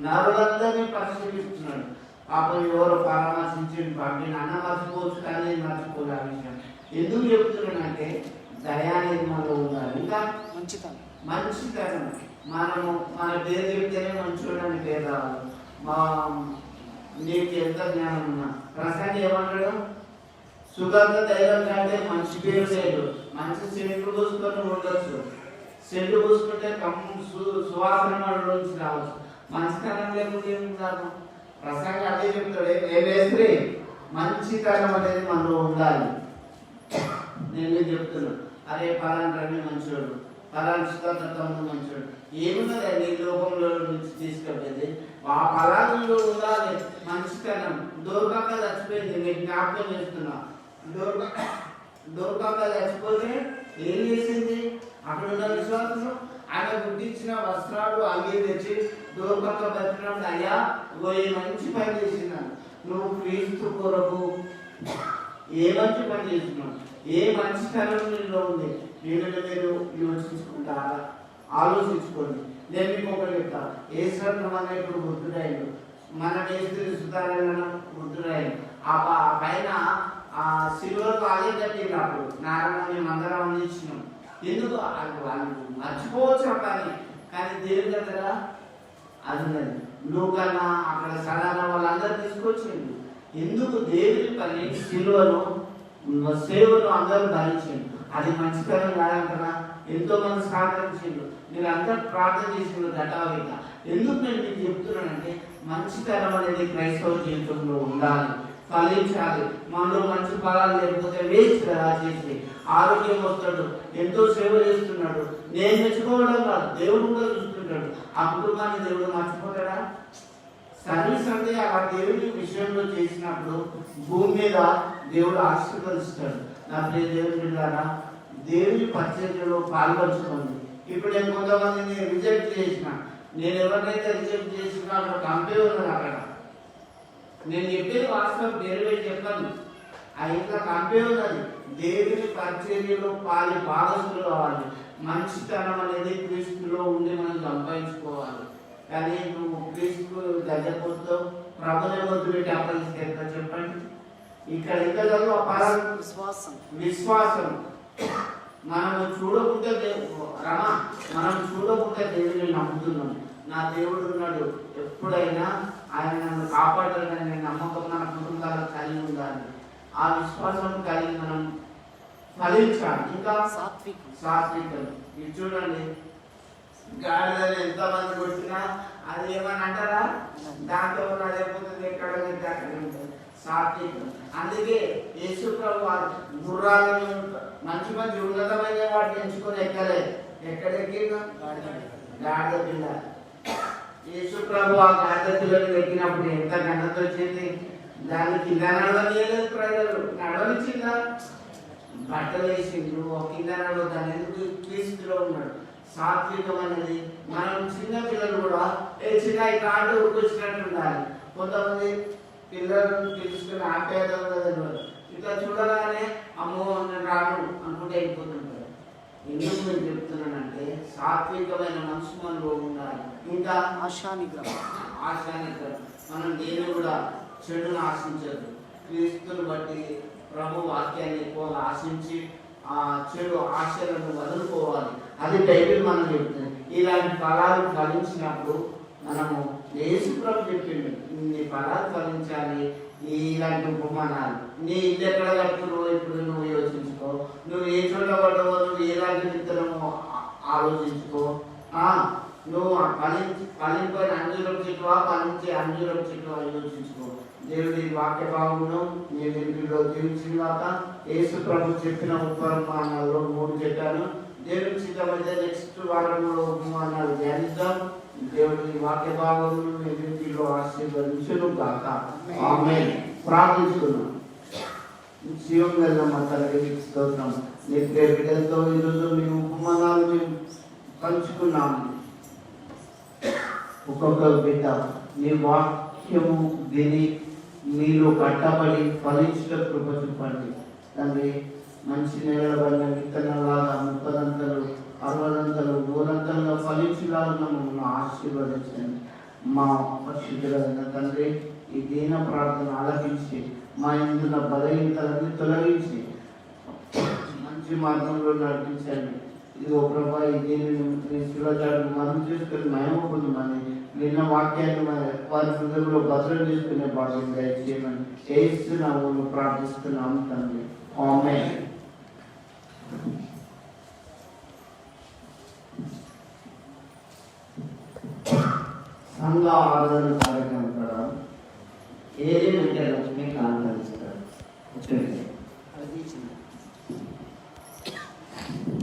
నరులందరినీ పరిశీలిస్తున్నాడు. పాపం ఎవరు పరామర్శించి పంపిన అన్న మర్చిపోవచ్చు, కానీ మర్చిపోలే ఆ విషయం. ఎందుకు చెప్తున్నానంటే దయ అనేది మనలో ఉండాలి. ఇంకా మంచితనం. మనము మన పేరు చెప్తేనే మంచోడని పేరు రావాలి. నీకు ఎంత జ్ఞానం ఉన్నా ప్రసంగి ఏమంటాడు? సుగంధ ధైర్యం కంటే మంచి పేరు లేదు. మంచి సెంట్లు పూసుకొని ఉండొచ్చు. సెంట్లు పూసుకుంటే సువాసన నుంచి రావచ్చు. మంచితనం లేకుండా ఏం కాదు. ప్రసంగి అదే చెప్తాడు. ఏమేస్త్రీ మంచితనం అనేది మనలో ఉండాలి. నేను చెప్తున్నాను, అరే పలానా రవి మంచోడు, పలానా సుగంధ మంచోడు, ఏమున్నదండి ఈ లోకంలో నుంచి తీసుకెళ్ళేది? ఆ పలాదుల్లో ఉండాలి మంచితనం. దొరకక చచ్చిపోయింది. మీకు జ్ఞాపకం చేస్తున్నా. దొరకక చచ్చిపోతే ఏం చేసింది? అక్కడ ఉన్న విశ్వాసం ఆయన గుర్తించిన వస్త్రాలు అవి తెచ్చి దొరకక బతికినప్పుడు, అయ్యా ఏ మంచి పని చేసినాను, నువ్వు క్రీస్తు కొరకు ఏ మంచి పని చేస్తున్నావు, ఏ మంచితనం నీలో ఉంది, నేను మీరు యోచించుకుంటారా? ఆలోచించుకోండి. నేను మీకు ఒకటి చెప్తా. ఏశ్వరం అనే ఇప్పుడు వృద్ధుడైండు, మన మేస్త్రి సుతారాయణ వృద్ధుడైండు. ఆ పైన ఆ సిల్వర్ కాలే కట్టింది. అప్పుడు నారాయణ మేము అందరం అందించినాం. ఎందుకు? వాళ్ళు మర్చిపోవచ్చు ఆ పని, కానీ దేవుని దగ్గర అది ఉన్నది. లోకన్నా అక్కడ సడాన వాళ్ళందరూ తీసుకొచ్చిండు. ఎందుకు? దేవుని పని సిల్వను సేవను అందరూ భరించిండు. అది మంచితనం కాదంటారా? ఎంతో మంది సహకరించిండు. మీరు అందరూ ప్రార్థన చేసిన ఘటావిగా. ఎందుకు నేను మీకు చెప్తున్నానంటే మంచితనం అనేది క్రైస్తవ జీవితంలో ఉండాలి, ఫలించాలి. మనలో మంచి ఫలాలు లేకపోతే వేస్ట్ కదా చేసి. ఆరోగ్యం వస్తాడు, ఎంతో సేవ చేస్తున్నాడు, నేను మెచ్చుకోవడం కాదు, దేవుడు కూడా చూస్తుంటాడు. ఆ కుటుంబాన్ని దేవుడు మర్చిపోతాడా? సర్వీస్ అంటే ఆ దేవుడి విషయంలో చేసినప్పుడు భూమి మీద దేవుడు ఆశీర్వదిస్తాడు. నా ప్రియ దేవుని బిడ్డలారా, దేవుని పరిచర్యలో పాల్పంచుకోండి. ఇప్పుడు నేను కొంతమందిని రిజెక్ట్ చేసిన, నేను ఎవరినైతే రిజెక్ట్ చేసినా అక్కడ కంపే ఉన్నది. అక్కడ నేను చెప్పేది వాస్తవం, వేరు చెప్పాను. ఆ ఇంట్లో కంపే ఉన్నది. దేవుని పరిచర్యలో భాగస్తులు కావాలి. మంచితనం అనేది క్రీస్తులో ఉండి మనం సంపాదించుకోవాలి. కానీ నువ్వు క్రీస్తు దగ్గరకు వస్తావు, ప్రభుని వదిలిపెట్టి అప్పగిస్తే చెప్పండి. ఇక్కడ ఇంకా విశ్వాసం. మనం చూడకుంటే మనం చూడకుంటే దేవుని నమ్ముతున్నాం. నా దేవుడు ఉన్నాడు, ఎప్పుడైనా ఆయన నన్ను కాపాడాలని నమ్మకం మన కుటుంబాలకు కలిగి ఉండాలి. ఆ విశ్వాసం కలిగి మనం ఫలించాలి. ఇంకా సాత్వికం. ఇది చూడండి, గాడిదని ఎంతమంది కొట్టినా అది ఏమని అంటారా? దాంట్లో లేకపోతే ఎక్కడ సాత్వికం. అందుకే యేసు ప్రభు గుర్రాలను మంచి మంచి ఉన్నతమైన వాటిని ఎంచుకొని ఎక్కలే. ఎక్కడెక్కినా గాడిద పిల్ల. యేసు ప్రభు ఆ గాడిద పిల్లని ఎక్కినప్పుడు ఎంత ఘనత వచ్చింది. దాన్ని కింద నడవనియలేదు ప్రజలు. నడవనిచ్చిందా? బట్టలు వేసిండు కింద నడవ. దాన్ని ఎందుకు? క్రీస్తులో ఉన్నాడు. సాత్వికం అనేది మనం చిన్న పిల్లలు కూడా చిన్న కాళ్ళు ఉరికొచ్చినట్టు ఉండాలి. కొంతమంది పిల్లలను తెలుసుకుని ఆప్యాయత ఇట్లా చూడగానే అమ్మో రాను అనుకుంటే అయిపోతుంటారు. ఎందుకు నేను చెప్తున్నానంటే సాత్వికమైన మనసు మనలో ఉండాలి. ఇంకా ఆశానిగ్రహం. మనం దేన్ని కూడా చెడును ఆశించదు. క్రీస్తుని బట్టి ప్రభు వాక్యాన్ని ఎక్కువగా ఆశించి ఆ చెడు ఆశలను వదులుకోవాలి. అది బైబిల్ మనం చెప్తుంది. ఇలాంటి ఫలాలు ఫలించినప్పుడు మనము యేసు ప్రభు చెప్పిండు, నీ ఫలాలు ఫలించాలి. ఇలాంటి ఉపమానాలు. నీ ఇల్లు ఎక్కడ కట్టుకున్నావో ఇప్పుడు నువ్వు యోచించుకో. నువ్వు ఏ చోట పడ్డావో, నువ్వు ఎలాంటి విత్తనమో ఆలోచించుకో. నువ్వు ఫలింపైన అంజూరపు చెట్టువా, ఫలించే అంజూరపు చెట్టువా యోచించుకో. దేవుడి వాక్య భాగమును మీ ఇంటిలో దీవించినాక యేసు ప్రభు చెప్పిన ఉపమానాల్లో 3 చెప్పాను. దేవుడి సిద్ధమైతే నెక్స్ట్ వారంలో ఉపమానాలు ధ్యానిద్దాం. దేవుడి వాక్య భాగమును మీ ఇంటిలో ఆశీర్వదించును గాక. ఆమేన్. ప్రార్థించుకున్నాం. జీవం గల మా తండ్రి స్తోత్రం. నీ బిడ్డలతో ఈరోజు మీ ఉపమానాలు మేము పంచుకున్నాము. ఒక్కొక్క బిడ్డ నీ వాక్యము విని మీలో కట్టబడి ఫలించుట కృప చూపండి తండ్రి. మంచి నేల పడిన విత్తనాలాగా 30 60 100 ఫలించులాగా మమ్మల్ని ఆశీర్వదించండి. మా పరిశుద్ధులైన తండ్రి, ఈ దీన ప్రార్థన ఆలకించి మా ఇందున బలహీనతలన్నీ తొలగించి మంచి మార్గంలో నడిపించండి. ఇదిగో ప్రభా, ఈ దీనిని శివచారులు మనం చేసుకుని మయమొందుమని నిన్న వాక్యాన్ని వారి హృదయంలో భద్రం చేసుకునే భాగ్యం దయచేయమని చేస్తున్నాము ప్రార్థిస్తున్నాము తండ్రి. ఆమేన్. సంఘ ఆరాధన కార్యక్రమం కూడా ఏది అంటే